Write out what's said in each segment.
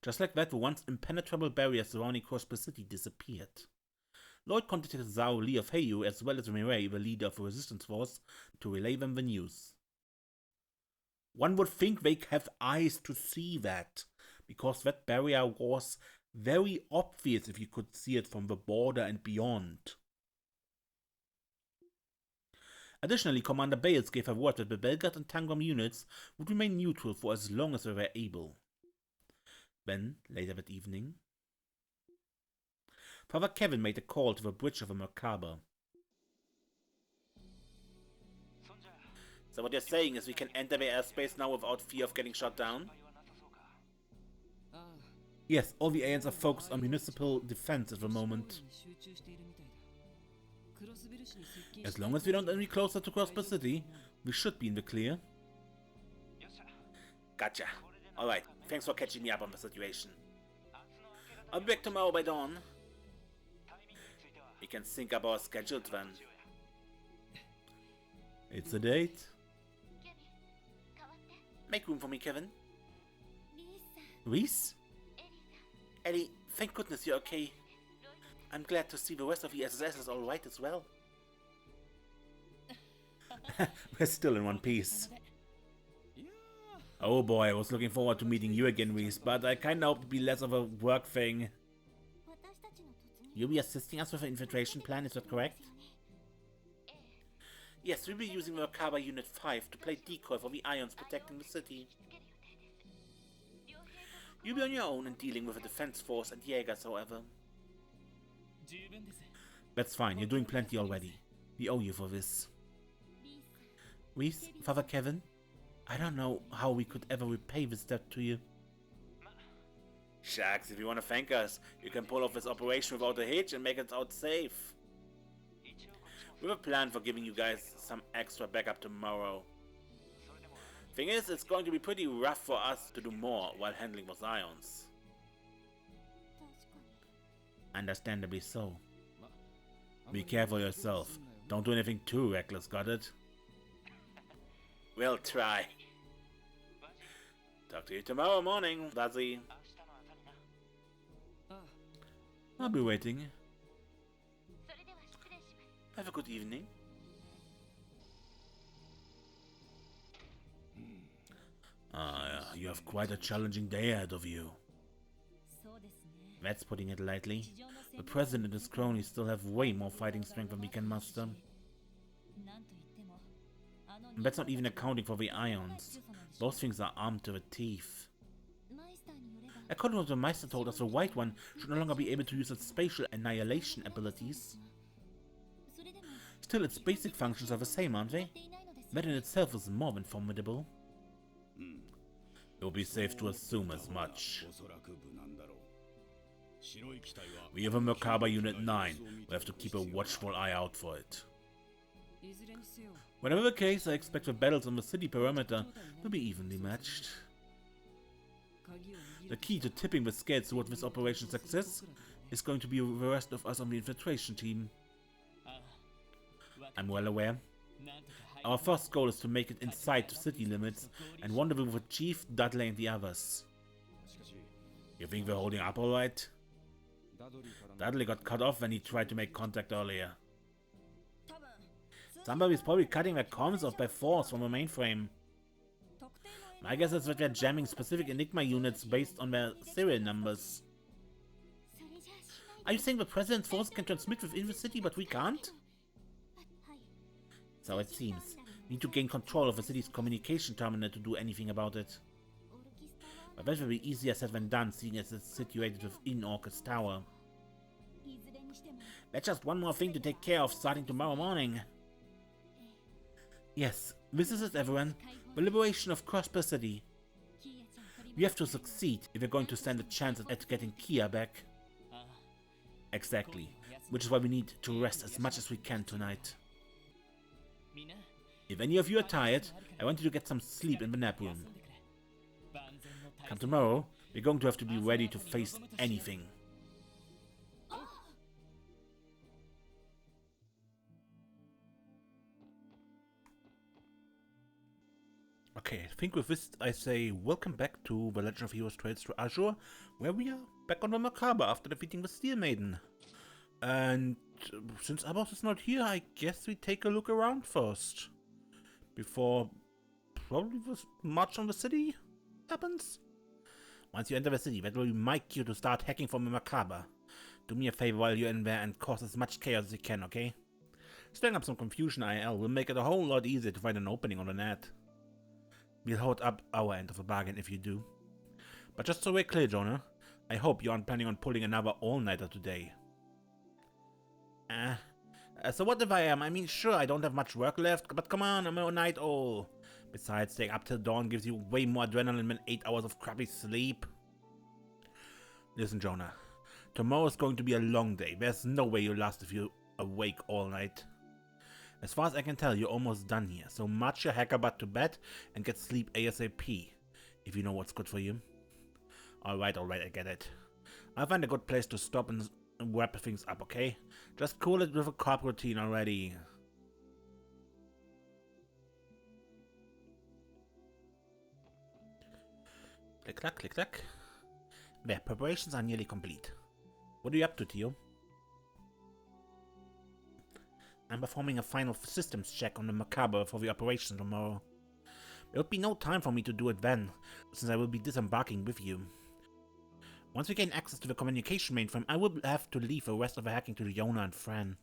Just like that, the once impenetrable barrier surrounding Crossbell City disappeared. LoH contacted Zhao Li of Heyu as well as Mirai, the leader of the resistance force, to relay them the news. One would think they have eyes to see that, because that barrier was very obvious if you could see it from the border and beyond. Additionally, Commander Bales gave a word that the Belgrade and Tangram units would remain neutral for as long as they were able. Then, later that evening, Father Kevin made a call to the bridge of the Merkaba. So what you're saying is we can enter the airspace now without fear of getting shot down? Yes, all the aliens are focused on municipal defense at the moment. As long as we don't any closer to Crossbell City, we should be in the clear. Gotcha. Alright, thanks for catching me up on the situation. I'll be back tomorrow by dawn. We can sync up our schedule then. It's a date. Make room for me, Kevin. Reese? Ellie, thank goodness you're okay. I'm glad to see the rest of the SSS is alright as well. We're still in one piece. Oh boy, I was looking forward to meeting you again, Reese, but I kinda hope it'd be less of a work thing. You'll be assisting us with the infiltration plan, is that correct? Yes, we'll be using the Merkaba Unit 5 to play decoy for the Ions protecting the city. You'll be on your own and dealing with the defense force and Jaegers, however. That's fine, you're doing plenty already. We owe you for this. Reese, Father Kevin, I don't know how we could ever repay this debt to you. Shucks, if you want to thank us, you can pull off this operation without a hitch and make it out safe. We have a plan for giving you guys some extra backup tomorrow. Thing is, it's going to be pretty rough for us to do more while handling those ions. Understandably so. Be careful yourself. Don't do anything too reckless, got it? We'll try. Talk to you tomorrow morning, Dazzy. I'll be waiting. Have a good evening. You have quite a challenging day ahead of you. That's putting it lightly. The President and his cronies still have way more fighting strength than we can muster. And that's not even accounting for the ions. Those things are armed to the teeth. According to what the Meister told us, the White One should no longer be able to use its spatial annihilation abilities. Still, its basic functions are the same, aren't they? That in itself is more than formidable. It will be safe to assume as much. We have a Merkaba Unit 9. We have to keep a watchful eye out for it. Whatever the case, I expect the battles on the city perimeter will be evenly matched. The key to tipping the scales toward this operation's success is going to be the rest of us on the infiltration team. I'm well aware. Our first goal is to make it inside the city limits and rendezvous with Chief, Dudley and the others. You think we're holding up alright? Dudley got cut off when he tried to make contact earlier. Somebody's probably cutting their comms off by force from the mainframe. My guess is that they're jamming specific Enigma units based on their serial numbers. Are you saying the President's force can transmit within the city, but we can't? So it seems. We need to gain control of the city's communication terminal to do anything about it. But that will be easier said than done, seeing as it's situated within Orcus Tower. That's just one more thing to take care of starting tomorrow morning. Yes, this is it, everyone. The liberation of Crossbell City. We have to succeed if we're going to stand a chance at getting Kia back. Exactly, which is why we need to rest as much as we can tonight. If any of you are tired, I want you to get some sleep in the nap room. Come tomorrow, we're going to have to be ready to face anything. Okay, think with this I say welcome back to The Legend of Heroes Trails to Azure, where we are back on the Macabre after defeating the Steel Maiden. And since Abos is not here, I guess we take a look around first. Before probably the march on the city happens. Once you enter the city, that will be my cue to start hacking from the Macabre. Do me a favor while you're in there and cause as much chaos as you can, okay? Stirring up some confusion IL will make it a whole lot easier to find an opening on the net. We'll hold up our end of the bargain if you do. But just so we're clear, Jonah, I hope you aren't planning on pulling another all-nighter today. So what if I am? I mean, sure, I don't have much work left, but come on, I'm a night owl. Besides, staying up till dawn gives you way more adrenaline than 8 hours of crappy sleep. Listen, Jonah, tomorrow's going to be a long day. There's no way you'll last if you're awake all night. As far as I can tell, you're almost done here, so march your hacker butt to bed and get sleep ASAP, if you know what's good for you. Alright, I get it. I'll find a good place to stop and wrap things up, okay? Just cool it with a carb routine already. Click clack, click clack. There, preparations are nearly complete. What are you up to, Tio? I'm performing a final systems check on the Macabre for the operation tomorrow. There will be no time for me to do it then, since I will be disembarking with you. Once we gain access to the communication mainframe, I will have to leave the rest of the hacking to Yona and Fran.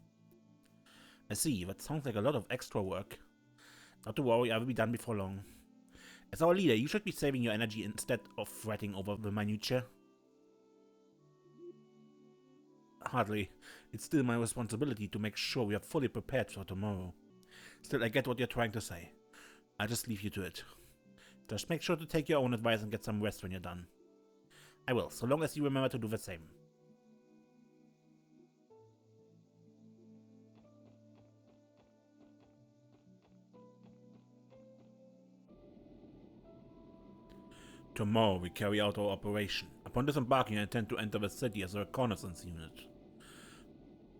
I see, that sounds like a lot of extra work. Not to worry, I will be done before long. As our leader, you should be saving your energy instead of fretting over the minutiae. Hardly. It's still my responsibility to make sure we are fully prepared for tomorrow. Still, I get what you're trying to say. I'll just leave you to it. Just make sure to take your own advice and get some rest when you're done. I will, so long as you remember to do the same. Tomorrow we carry out our operation. Upon disembarking, I intend to enter the city as a reconnaissance unit.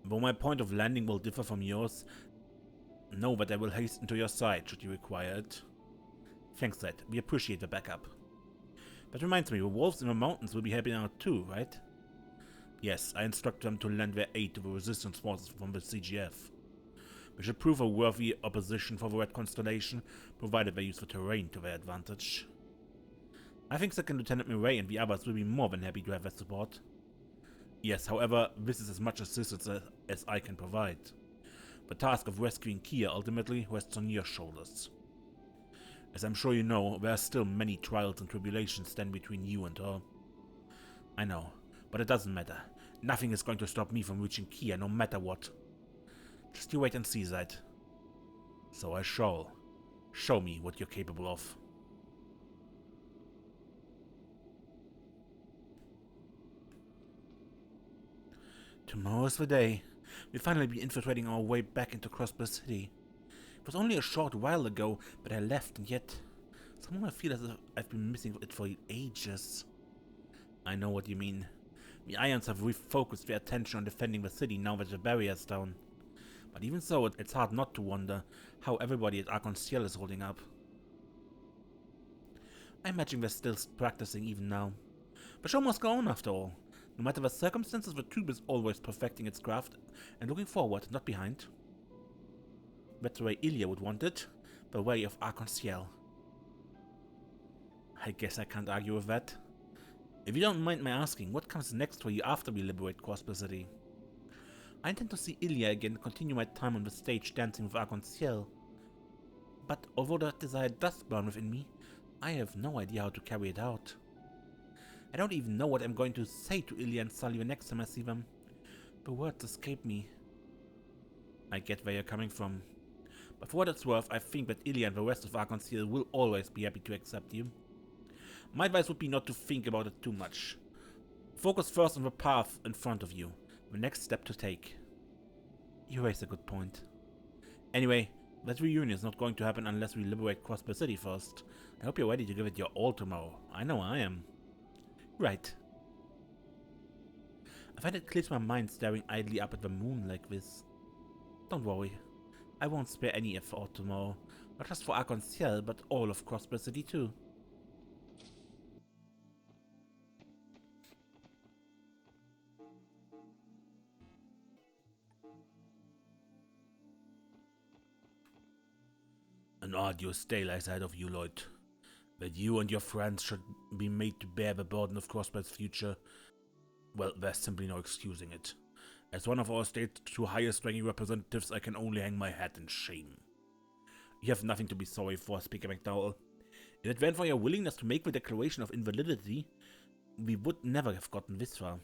Though my point of landing will differ from yours, know that I will hasten to your side should you require it. Thanks, Zed. We appreciate the backup. That reminds me, the wolves in the mountains will be helping out too, right? Yes, I instruct them to lend their aid to the resistance forces from the CGF. We should prove a worthy opposition for the Red Constellation, provided they use the terrain to their advantage. I think Second Lieutenant Mirai and the others will be more than happy to have their support. Yes, however, this is as much assistance as I can provide. The task of rescuing Kia ultimately rests on your shoulders. As I'm sure you know, there are still many trials and tribulations stand between you and her. I know, but it doesn't matter. Nothing is going to stop me from reaching Kia no matter what. Just you wait and see that. So I shall. Show me what you're capable of. Tomorrow's the day. We'll finally be infiltrating our way back into Crossbell City. It was only a short while ago, but I left, and yet somehow I feel as if I've been missing it for ages. I know what you mean. The Ions have refocused their attention on defending the city now that the barrier's down. But even so, it's hard not to wonder how everybody at Arc-en-Ciel is holding up. I imagine they're still practicing even now. The show must go on after all. No matter the circumstances, the tube is always perfecting its craft and looking forward, not behind. That's the way Ilya would want it, the way of Arc-en-Ciel. I guess I can't argue with that. If you don't mind my asking, what comes next for you after we liberate Crossbell City? I intend to see Ilya again and continue my time on the stage dancing with Arc-en-Ciel. But although that desire does burn within me, I have no idea how to carry it out. I don't even know what I'm going to say to Ilya and Sully the next time I see them. The words escape me. I get where you're coming from. But for what it's worth, I think that Ilya and the rest of Arc-en-Ciel will always be happy to accept you. My advice would be not to think about it too much. Focus first on the path in front of you, the next step to take. You raise a good point. Anyway, that reunion is not going to happen unless we liberate Crossbell City first. I hope you're ready to give it your all tomorrow. I know I am. Right. I find it clears my mind staring idly up at the moon like this. Don't worry. I won't spare any effort tomorrow. Not just for Arc-en-Ciel, but all of Crossbell City too. An arduous day lies ahead of you, Lloyd. That you and your friends should be made to bear the burden of Crossbell's future, well, there's simply no excusing it. As one of our state's two highest-ranking representatives, I can only hang my head in shame. You have nothing to be sorry for, Speaker McDowell. If it weren't for your willingness to make the declaration of invalidity, we would never have gotten this far.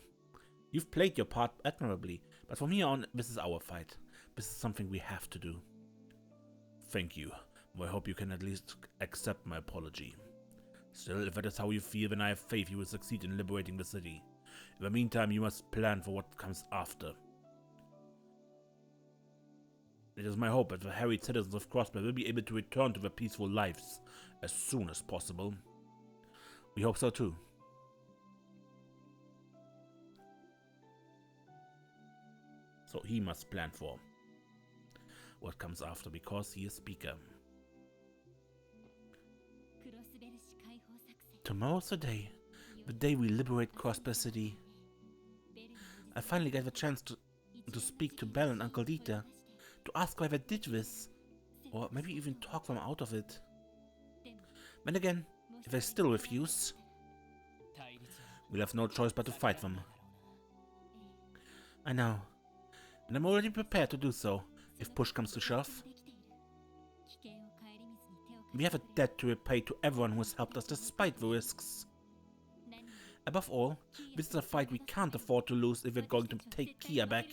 You've played your part admirably, but from here on, this is our fight. This is something we have to do. Thank you. I hope you can at least accept my apology. Still, if that is how you feel, then I have faith you will succeed in liberating the city. In the meantime, you must plan for what comes after. It is my hope that the harried citizens of Crossbell will be able to return to their peaceful lives as soon as possible. We hope so too. So he must plan for what comes after, because he is Speaker. Tomorrow's the day we liberate Crossbell City. I finally get the chance to speak to Belle and Uncle Dieter, to ask why they did this, or maybe even talk them out of it. Then again, if they still refuse, we'll have no choice but to fight them. I know, and I'm already prepared to do so, if push comes to shove. We have a debt to repay to everyone who has helped us despite the risks. Above all, this is a fight we can't afford to lose if we're going to take Kia back.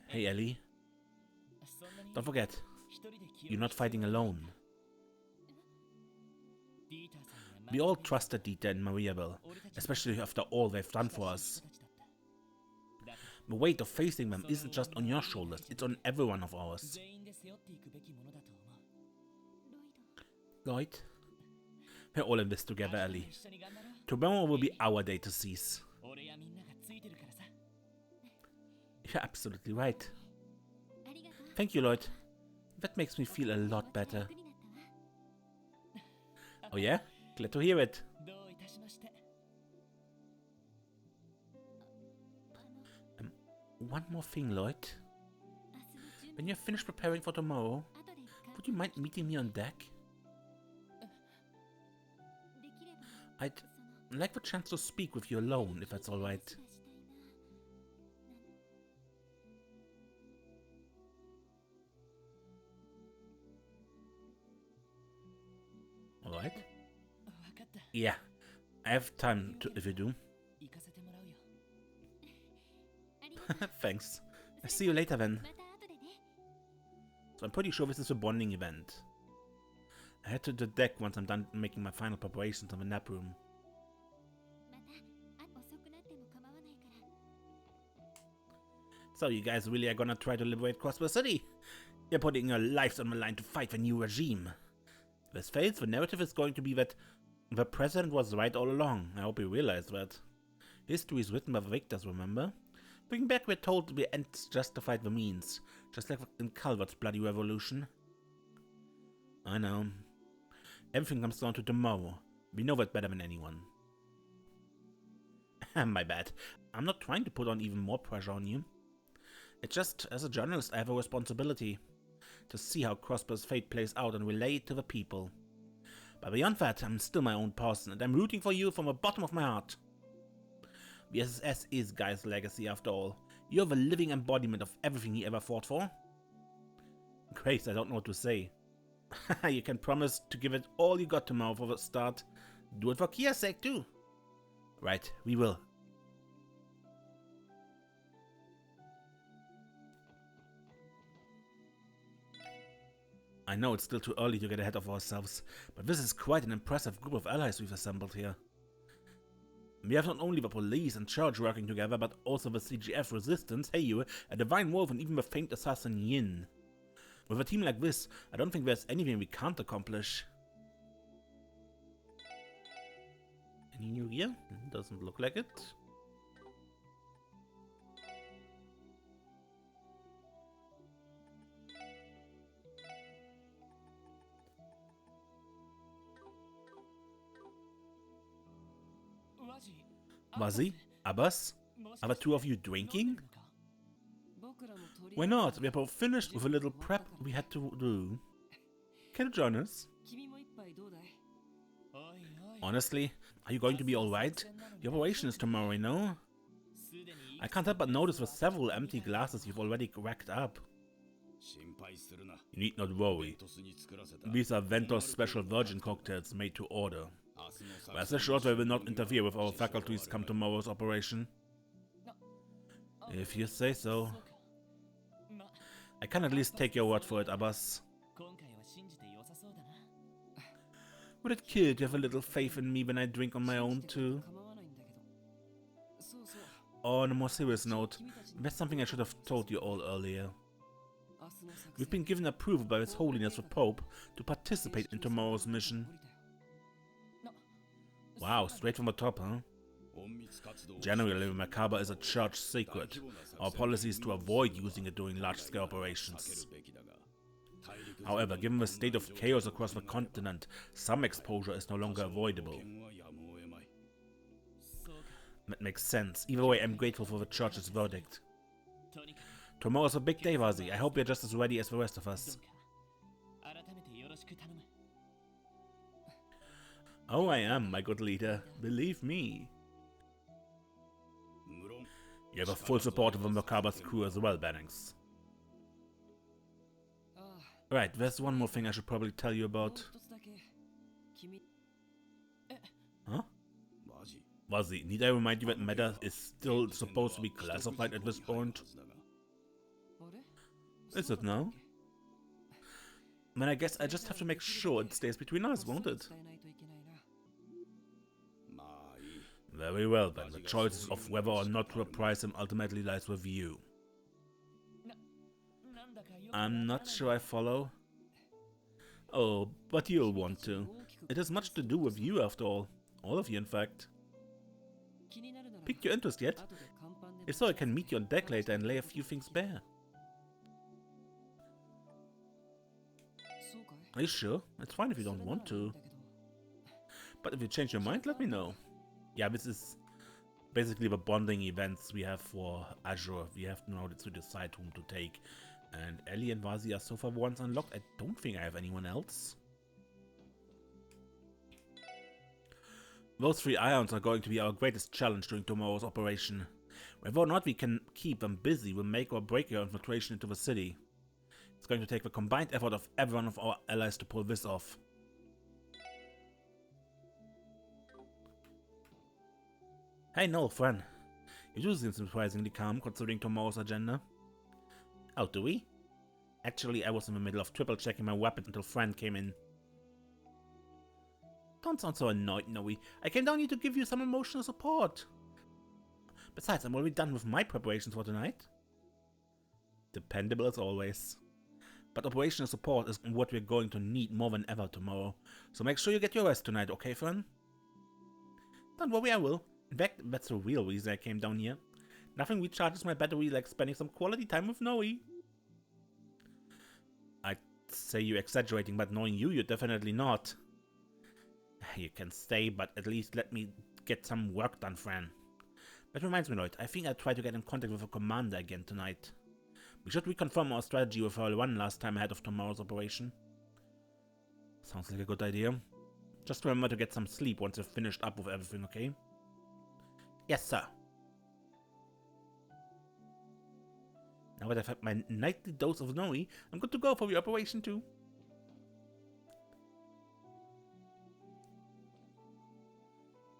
Hey Ellie, don't forget, you're not fighting alone. We all trusted Dieter and Mariabel, especially after all they've done for us. The weight of facing them isn't just on your shoulders, it's on every one of ours. Lloyd? We're all in this together, Ellie. Tomorrow will be our day to seize. You're absolutely right. Thank you, Lloyd. That makes me feel a lot better. Oh yeah? Glad to hear it. One more thing, Lloyd. When you're finished preparing for tomorrow, would you mind meeting me on deck? I'd like the chance to speak with you alone, if that's alright. Alright? Yeah, I have time to, if you do. Thanks. I'll see you later then. So I'm pretty sure this is a bonding event. I head to the deck once I'm done making my final preparations on the nap room. So you guys really are gonna try to liberate Crossbell City? You're putting your lives on the line to fight the new regime. If this fails, the narrative is going to be that the president was right all along. I hope you realize that. History is written by the victors, remember? Looking back, we're told the ends justified the means, just like in Calvert's bloody revolution. I know. Everything comes down to tomorrow. We know that better than anyone. My bad. I'm not trying to put on even more pressure on you. It's just, as a journalist, I have a responsibility to see how Crossbell's fate plays out and relay it to the people. But beyond that, I'm still my own person, and I'm rooting for you from the bottom of my heart. The SSS is Guy's legacy, after all. You're the living embodiment of everything he ever fought for. Grace, I don't know what to say. You can promise to give it all you got tomorrow for the start. Do it for Kia's sake too. Right, we will. I know it's still too early to get ahead of ourselves, but this is quite an impressive group of allies we've assembled here. We have not only the police and church working together, but also the CGF resistance, Heyu, a divine wolf, and even the faint assassin Yin. With a team like this, I don't think there's anything we can't accomplish. Any new gear? Doesn't look like it. Wazi? Abbas? Are the two of you drinking? Why not? We are both finished with a little prep we had to do. Can you join us? Honestly, are you going to be alright? The operation is tomorrow, you know? I can't help but notice the several empty glasses you've already racked up. You need not worry. These are Ventor's special virgin cocktails made to order. Rest assured they will not interfere with our faculties come tomorrow's operation. If you say so. I can at least take your word for it, Abbas. Would it kill to have a little faith in me when I drink on my own too? Oh, on a more serious note, that's something I should have told you all earlier. We've been given approval by His Holiness the Pope to participate in tomorrow's mission. Wow, straight from the top, huh? Generally, Macabre is a church secret. Our policy is to avoid using it during large-scale operations. However, given the state of chaos across the continent, some exposure is no longer avoidable. That makes sense. Either way, I'm grateful for the church's verdict. Tomorrow's a big day, Wazi. I hope you're just as ready as the rest of us. Oh, I am, my good leader. Believe me. You have a full support of the Macabre's crew as well, Bannings. Right, there's one more thing I should probably tell you about. Huh? Wazi, need I remind you that matter is still supposed to be classified at this point? Is it now? Then I guess I just have to make sure it stays between us, won't it? Very well then, the choice of whether or not to reprise him ultimately lies with you. I'm not sure I follow. Oh, but you'll want to. It has much to do with you after all. All of you, in fact. Piqued your interest yet? If so, I can meet you on deck later and lay a few things bare. Are you sure? It's fine if you don't want to. But if you change your mind, let me know. Yeah, this is basically the bonding events we have for Azure. We have now to decide whom to take. And Ellie and Wazi are so far the ones unlocked. I don't think I have anyone else. Those 3 ions are going to be our greatest challenge during tomorrow's operation. Whether or not we can keep them busy will make or break your infiltration into the city. It's going to take the combined effort of every one of our allies to pull this off. Hey, no, friend. You do seem surprisingly calm considering tomorrow's agenda. Oh, do we? Actually, I was in the middle of triple checking my weapon until Fran came in. Don't sound so annoyed, Noe. I came down here to give you some emotional support. Besides, I'm already done with my preparations for tonight. Dependable as always. But operational support is what we're going to need more than ever tomorrow. So make sure you get your rest tonight, okay, Fran? Don't worry, I will. In fact, that's the real reason I came down here. Nothing recharges my battery like spending some quality time with Noe. I'd say you're exaggerating, but knowing you, you're definitely not. You can stay, but at least let me get some work done, Fran. That reminds me, Lloyd, I think I'll try to get in contact with a commander again tonight. We should reconfirm our strategy with her one last time ahead of tomorrow's operation. Sounds like a good idea. Just remember to get some sleep once you've finished up with everything, okay? Yes, sir. Now that I've had my nightly dose of Noe, I'm good to go for the operation too.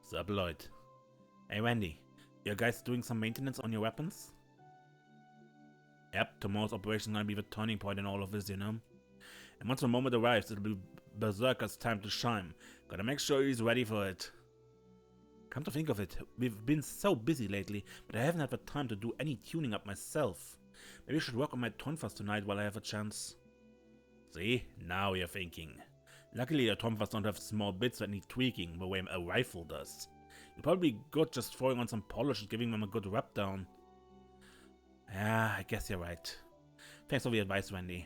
Sup, Lloyd. Hey, Randy. You guys doing some maintenance on your weapons? Yep, tomorrow's operation is gonna be the turning point in all of this, you know? And once the moment arrives, it'll be Berserker's time to shine. Gotta make sure he's ready for it. Come to think of it, we've been so busy lately, but I haven't had the time to do any tuning up myself. Maybe I should work on my Tonfas tonight while I have a chance. See? Now you're thinking. Luckily, your Tonfas don't have small bits that need tweaking the way a rifle does. You'd probably be good just throwing on some polish and giving them a good rub down. Yeah, I guess you're right. Thanks for the advice, Randy.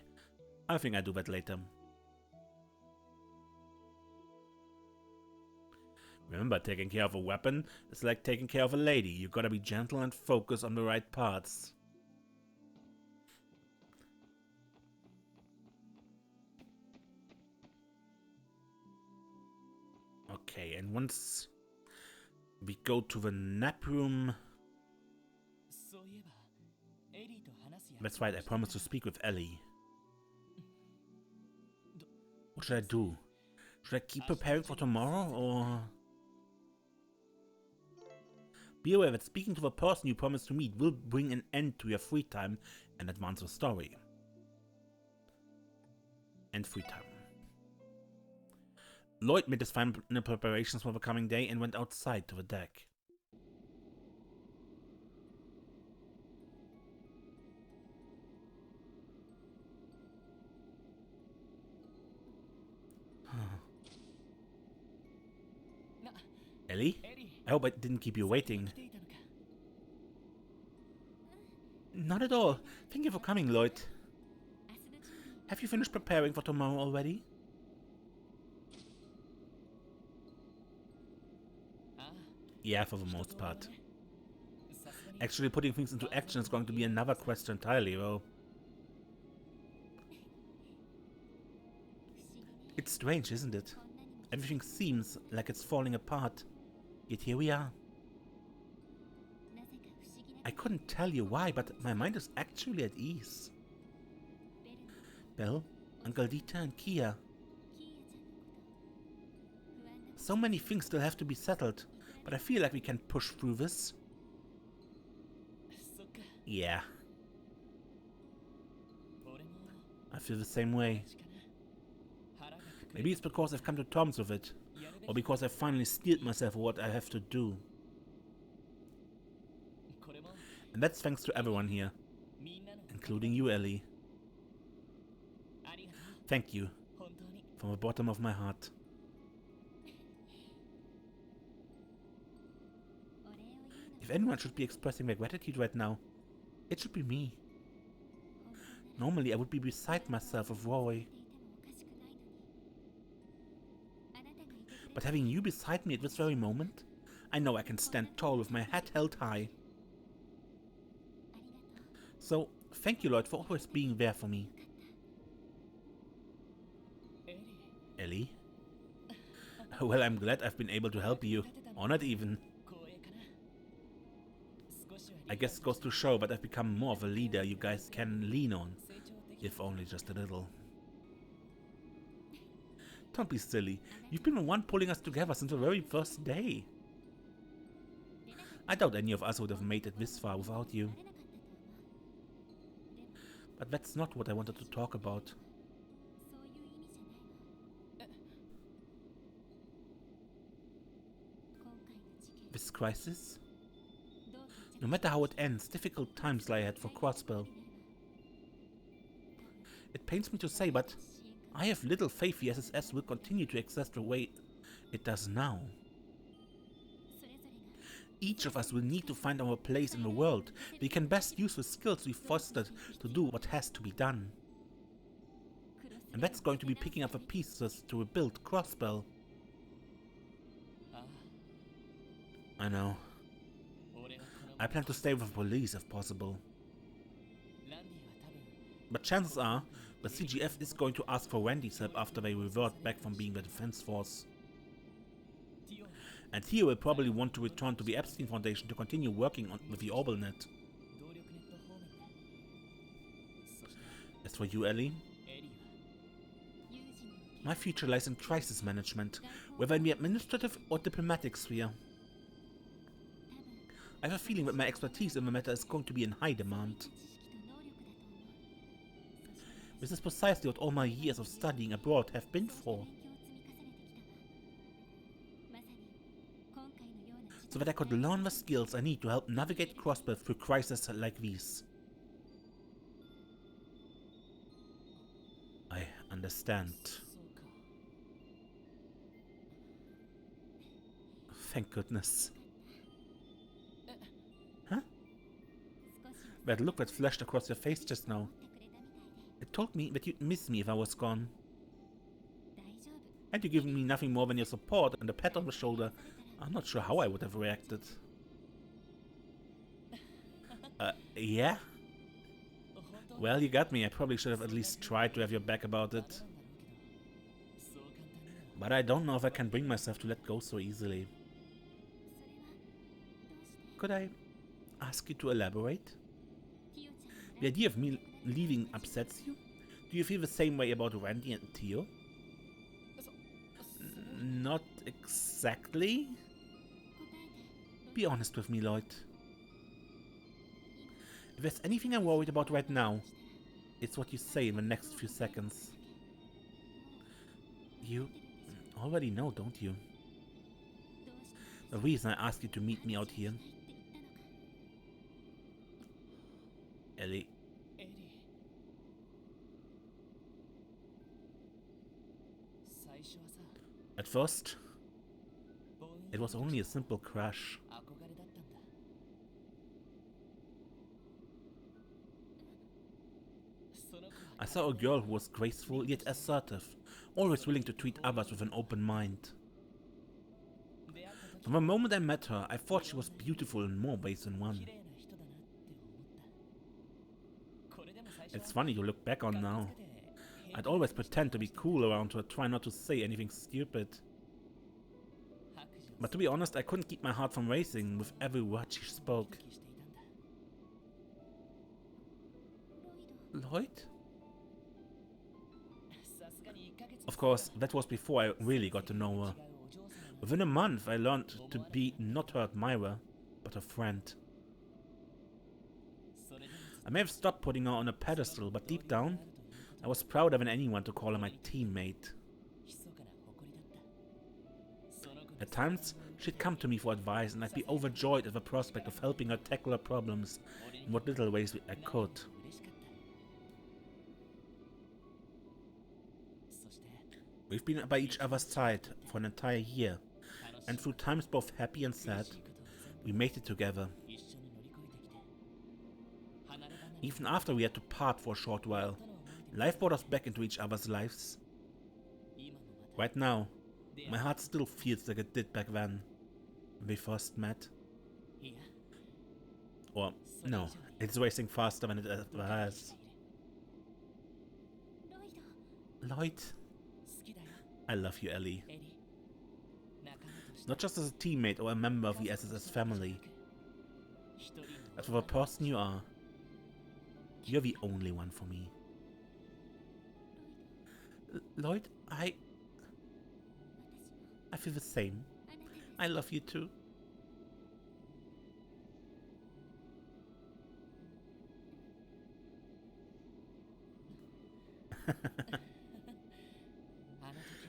I think I'll do that later. Remember, taking care of a weapon is like taking care of a lady. You gotta be gentle and focus on the right parts. Okay, and once we go to the nap room... That's right, I promised to speak with Ellie. What should I do? Should I keep preparing for tomorrow, or... Be aware that speaking to the person you promised to meet will bring an end to your free time and advance the story. And free time. Lloyd made his final preparations for the coming day and went outside to the deck. Ellie? I hope I didn't keep you waiting. Not at all. Thank you for coming, Lloyd. Have you finished preparing for tomorrow already? Yeah, for the most part. Actually putting things into action is going to be another question entirely, though. It's strange, isn't it? Everything seems like it's falling apart. Yet here we are. I couldn't tell you why, but my mind is actually at ease. Belle, Uncle Dieter and Kia. So many things still have to be settled, but I feel like we can push through this. Yeah. I feel the same way. Maybe it's because I've come to terms with it, or because I've finally steeled myself for what I have to do. And that's thanks to everyone here, including you, Ellie. Thank you, from the bottom of my heart. If anyone should be expressing their gratitude right now, it should be me. Normally I would be beside myself with Roy. But having you beside me at this very moment, I know I can stand tall with my head held high. So, thank you, Lloyd, for always being there for me. Ellie? Well, I'm glad I've been able to help you. Honored even. I guess it goes to show that I've become more of a leader you guys can lean on, if only just a little. Don't be silly. You've been the one pulling us together since the very first day. I doubt any of us would have made it this far without you. But that's not what I wanted to talk about. This crisis? No matter how it ends, difficult times lie ahead for Crossbell. It pains me to say, but I have little faith the SSS will continue to exist the way it does now. Each of us will need to find our place in the world. We can best use the skills we fostered to do what has to be done. And that's going to be picking up the pieces to rebuild Crossbell. I know. I plan to stay with the police if possible. But chances are, the CGF is going to ask for Randy's help after they revert back from being the defense force. And Theo will probably want to return to the Epstein Foundation to continue working with the OrbelNet. As for you, Ellie, my future lies in crisis management, whether in the administrative or diplomatic sphere. I have a feeling that my expertise in the matter is going to be in high demand. This is precisely what all my years of studying abroad have been for. So that I could learn the skills I need to help navigate Crossbell through crises like these. I understand. Thank goodness. Huh? That look that flashed across your face just now. It told me that you'd miss me if I was gone. Had you given me nothing more than your support and a pat on the shoulder, I'm not sure how I would have reacted. Yeah? Well, you got me. I probably should have at least tried to have your back about it. But I don't know if I can bring myself to let go so easily. Could I ask you to elaborate? The idea of me leaving upsets you? Do you feel the same way about Randy and Tio? Not exactly. Be honest with me, Lloyd. If there's anything I'm worried about right now, it's what you say in the next few seconds. You already know, don't you? The reason I asked you to meet me out here. Ellie. At first, it was only a simple crush. I saw a girl who was graceful yet assertive, always willing to treat others with an open mind. From the moment I met her, I thought she was beautiful in more ways than one. It's funny to look back on now. I'd always pretend to be cool around her, try not to say anything stupid. But to be honest, I couldn't keep my heart from racing with every word she spoke. Lloyd? Of course, that was before I really got to know her. Within a month, I learned to be not her admirer, but a friend. I may have stopped putting her on a pedestal, but deep down, I was prouder than anyone to call her my teammate. At times, she'd come to me for advice, and I'd be overjoyed at the prospect of helping her tackle her problems in what little ways I could. We've been by each other's side for an entire year, and through times both happy and sad, we made it together. Even after we had to part for a short while, life brought us back into each other's lives. Right now, my heart still feels like it did back then, when we first met. Or, no, it's racing faster than it ever has. Lloyd, I love you, Ellie. Not just as a teammate or a member of the SSS family, but for the person you are. You're the only one for me. Lloyd, I feel the same. I love you too.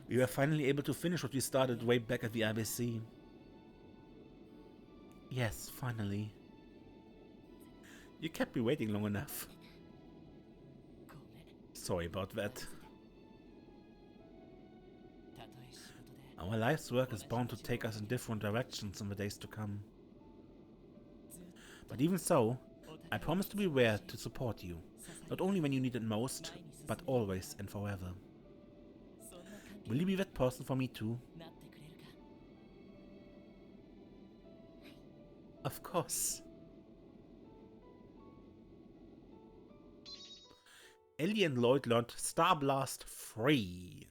We were finally able to finish what we started way back at the IBC. Yes, finally. You kept me waiting long enough. Sorry about that. Our life's work is bound to take us in different directions in the days to come. But even so, I promise to be there to support you, not only when you need it most, but always and forever. Will you be that person for me too? Of course. Ellie and Lloyd learned Star Blast 3.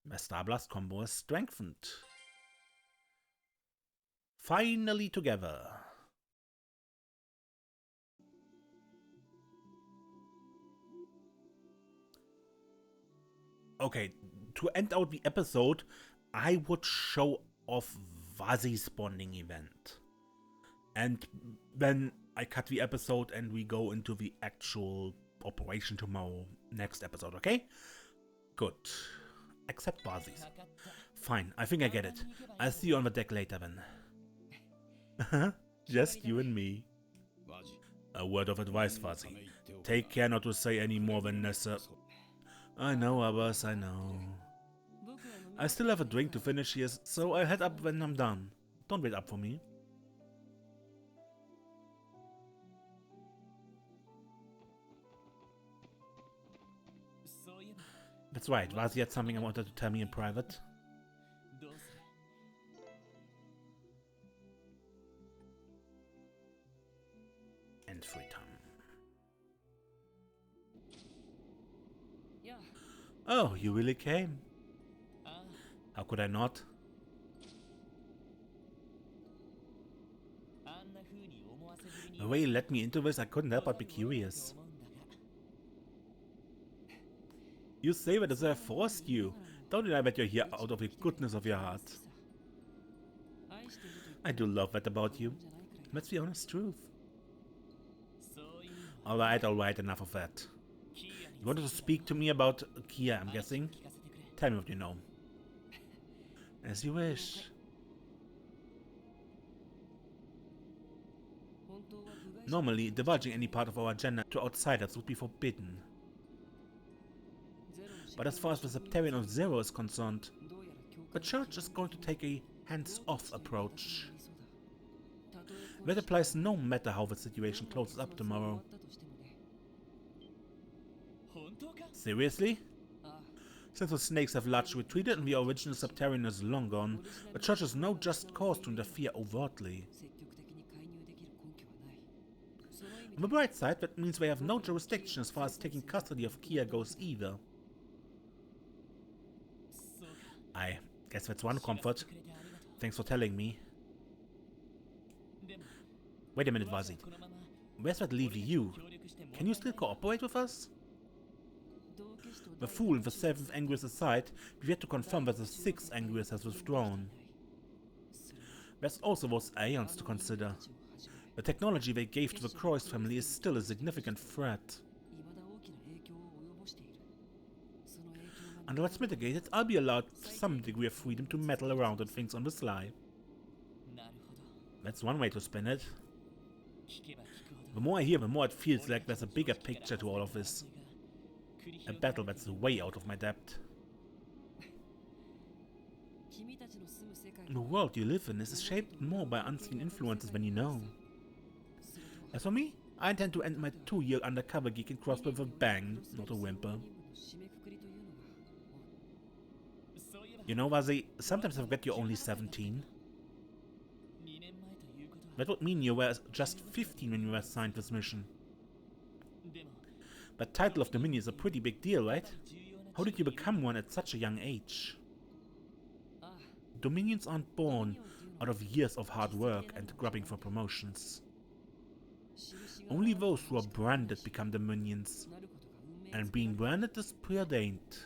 Their Star Blast combo is strengthened. Finally together. Okay, to end out the episode, I would show off Vazi's bonding event. And then I cut the episode and we go into the actual operation tomorrow, next episode, okay? Good. Except Vazi's. Fine, I think I get it. I'll see you on the deck later then. Just you and me. A word of advice, Vazi. Take care not to say any more than necessary. I know, Abbas, I know. I still have a drink to finish here, so I'll head up when I'm done. Don't wait up for me. That's right, Vazi had something I wanted to tell me in private. and freedom. Oh, you really came? How could I not? The way you let me into this, I couldn't help but be curious. You say that as I forced you. Don't deny that you're here out of the goodness of your heart. I do love that about you. That's the honest truth. Alright, enough of that. You wanted to speak to me about Kia, I'm guessing? Tell me what you know. As you wish. Normally, divulging any part of our agenda to outsiders would be forbidden. But as far as the Septarian of Zero is concerned, the Church is going to take a hands-off approach. That applies no matter how the situation closes up tomorrow. Seriously? Since the snakes have largely retreated and the original Septarian is long gone, the Church has no just cause to interfere overtly. On the bright side, that means they have no jurisdiction as far as taking custody of Kia goes either. I guess that's one comfort. Thanks for telling me. Wait a minute, Vazid. Where's that leave you? Can you still cooperate with us? The Fool and the 7th Anguirus aside, we've yet to confirm that the 6th Anguirus has withdrawn. There's also those Aeons to consider. The technology they gave to the Croix family is still a significant threat. Until it's mitigated, I'll be allowed some degree of freedom to meddle around with things on the sly. That's one way to spin it. The more I hear, the more it feels like there's a bigger picture to all of this. A battle that's way out of my depth. The world you live in is shaped more by unseen influences than you know. As for me, I intend to end my 2-year undercover gig in Crossbell with a bang, not a whimper. You know, Vazi, sometimes I forget you're only 17. That would mean you were just 15 when you were assigned this mission. That title of Dominion is a pretty big deal, right? How did you become one at such a young age? Dominions aren't born out of years of hard work and grubbing for promotions. Only those who are branded become Dominions, and being branded is preordained.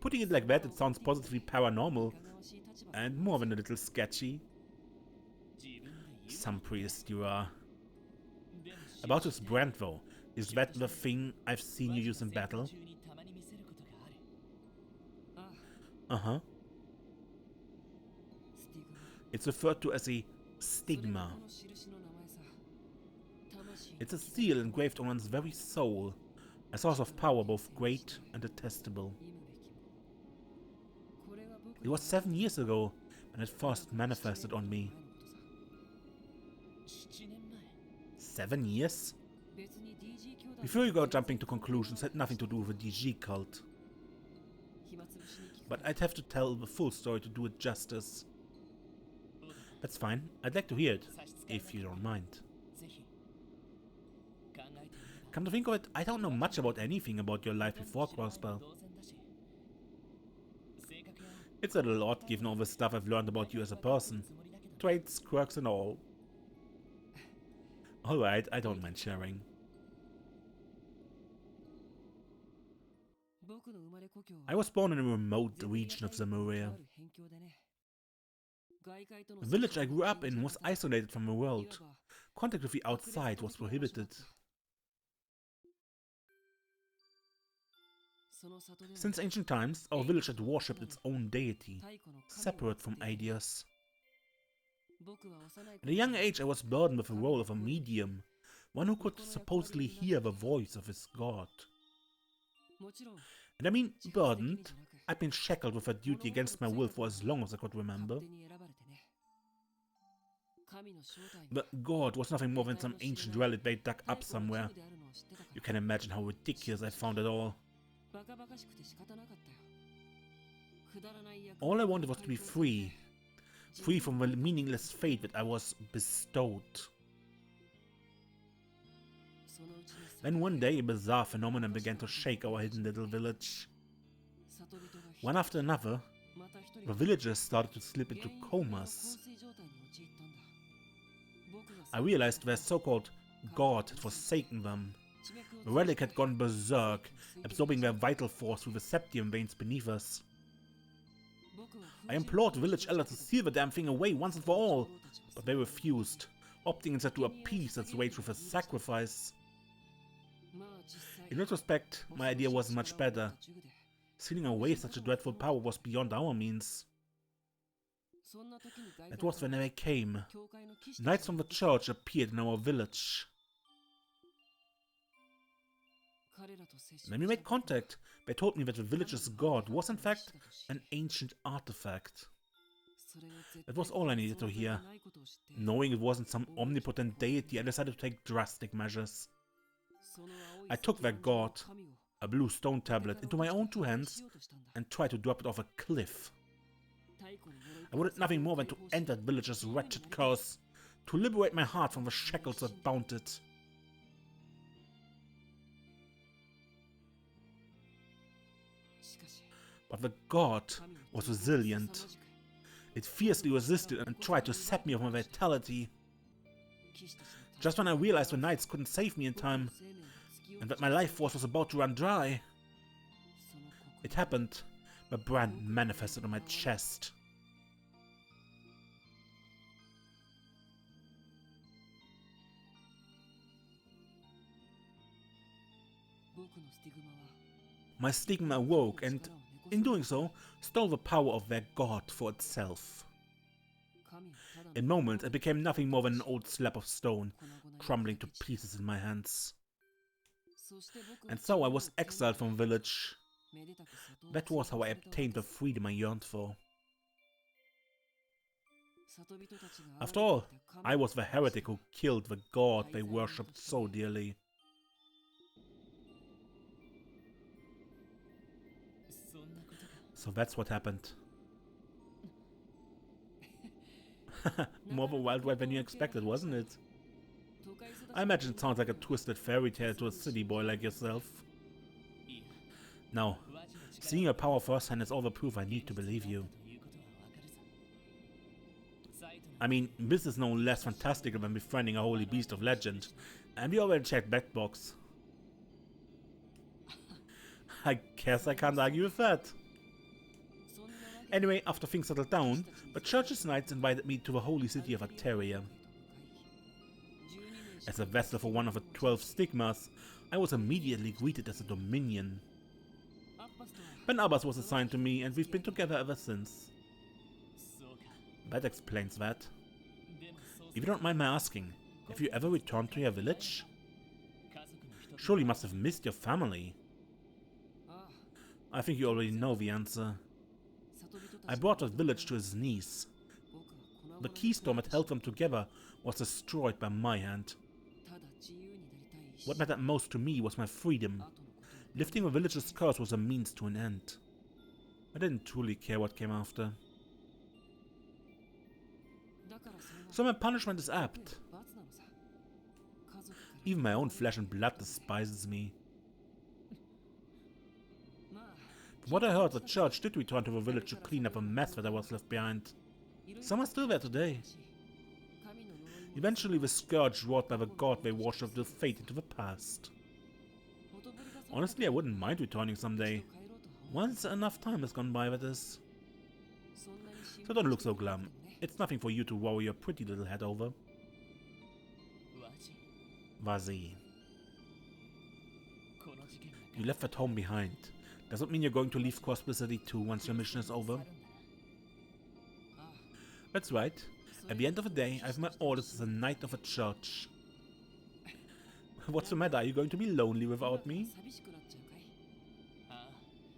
Putting it like that, it sounds positively paranormal, and more than a little sketchy. Some priest you are. About this brand though, is that the thing I've seen you use in battle? Uh-huh. It's referred to as a stigma. It's a seal engraved on one's very soul, a source of power both great and detestable. It was 7 years ago when it first manifested on me. 7 years? Before you go jumping to conclusions, it had nothing to do with the DG cult. But I'd have to tell the full story to do it justice. That's fine, I'd like to hear it, if you don't mind. Come to think of it, I don't know much about anything about your life before Crossbell. It's a little odd given all the stuff I've learned about you as a person. Traits, quirks and all. Alright, I don't mind sharing. I was born in a remote region of Zamuria. The village I grew up in was isolated from the world. Contact with the outside was prohibited. Since ancient times, our village had worshipped its own deity, separate from Adios. At a young age I was burdened with the role of a medium, one who could supposedly hear the voice of his god. And I mean burdened, I'd been shackled with a duty against my will for as long as I could remember. The god was nothing more than some ancient relic they dug up somewhere. You can imagine how ridiculous I found it all. All I wanted was to be free. Free from the meaningless fate that I was bestowed. Then one day a bizarre phenomenon began to shake our hidden little village. One after another, the villagers started to slip into comas. I realized their so-called god had forsaken them. The relic had gone berserk, absorbing their vital force through the septium veins beneath us. I implored the village elder to seal the damn thing away once and for all, but they refused, opting instead to appease its rage with a sacrifice. In retrospect, my idea wasn't much better. Sealing away such a dreadful power was beyond our means. That was when they came. Knights from the church appeared in our village. When we made contact, they told me that the village's god was in fact an ancient artifact. That was all I needed to hear. Knowing it wasn't some omnipotent deity, I decided to take drastic measures. I took their god, a blue stone tablet, into my own two hands and tried to drop it off a cliff. I wanted nothing more than to end that village's wretched curse, to liberate my heart from the shackles that bound it. But the god was resilient. It fiercely resisted and tried to sap me of my vitality. Just when I realized the knights couldn't save me in time, and that my life force was about to run dry, it happened. The brand manifested on my chest. My stigma awoke and, in doing so, stole the power of their god for itself. In moments, it became nothing more than an old slab of stone, crumbling to pieces in my hands. And so I was exiled from the village. That was how I obtained the freedom I yearned for. After all, I was the heretic who killed the god they worshipped so dearly. So that's what happened. More of a wild ride than you expected, wasn't it? I imagine it sounds like a twisted fairy tale to a city boy like yourself. No, seeing your power firsthand is all the proof I need to believe you. I mean, this is no less fantastical than befriending a holy beast of legend, and we already checked that box. I guess I can't argue with that. Anyway, after things settled down, the church's knights invited me to the holy city of Ateria. As a vessel for one of the 12 stigmas, I was immediately greeted as a dominion. Ben Abbas was assigned to me, and we've been together ever since. That explains that. If you don't mind my asking, have you ever returned to your village? Surely you must have missed your family. I think you already know the answer. I brought that village to its knees. The keystone that held them together was destroyed by my hand. What mattered most to me was my freedom. Lifting the village's curse was a means to an end. I didn't truly care what came after. So my punishment is apt. Even my own flesh and blood despises me. From what I heard, the church did return to the village to clean up a mess that I was left behind. Some are still there today. Eventually the scourge wrought by the god they worshipped will fade into the past. Honestly, I wouldn't mind returning someday. Once enough time has gone by, that is. So don't look so glum. It's nothing for you to worry your pretty little head over. Vazi. You left that home behind. Does that mean you're going to leave Crossbell City too once your mission is over? That's right. At the end of the day, I have my orders as a knight of a church. What's the matter? Are you going to be lonely without me?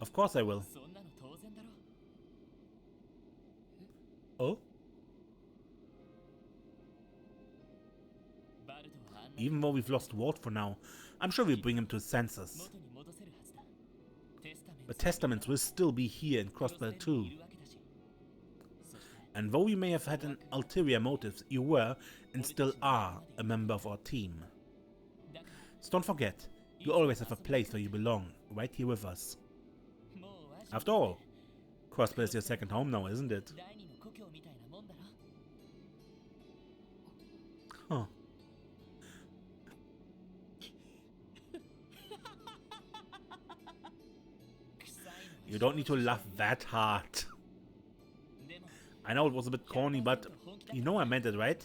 Of course I will. Oh? Even though we've lost Walt for now, I'm sure we'll bring him to his senses. The testaments will still be here in Crossbell too. And though you may have had an ulterior motives, you were, and still are, a member of our team. So don't forget, you always have a place where you belong, right here with us. After all, Crossbell is your second home now, isn't it? Huh. You don't need to laugh that hard. I know it was a bit corny, but you know I meant it, right?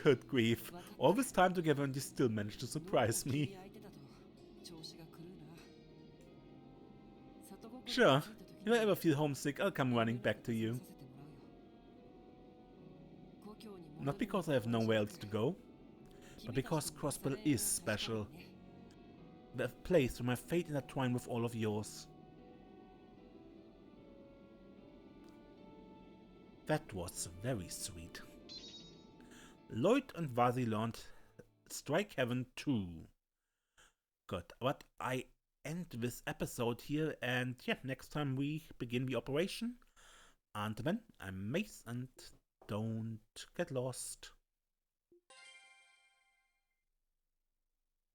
Good grief. All this time together and you still managed to surprise me. Sure, if I ever feel homesick, I'll come running back to you. Not because I have nowhere else to go, but because Crossbell is special. The place where my fate intertwined with all of yours. That was very sweet. Lloyd and Vazi learned Strike Heaven 2. Good, but I end this episode here, and yeah, next time we begin the operation. Until then, I'm Mace, and don't get lost.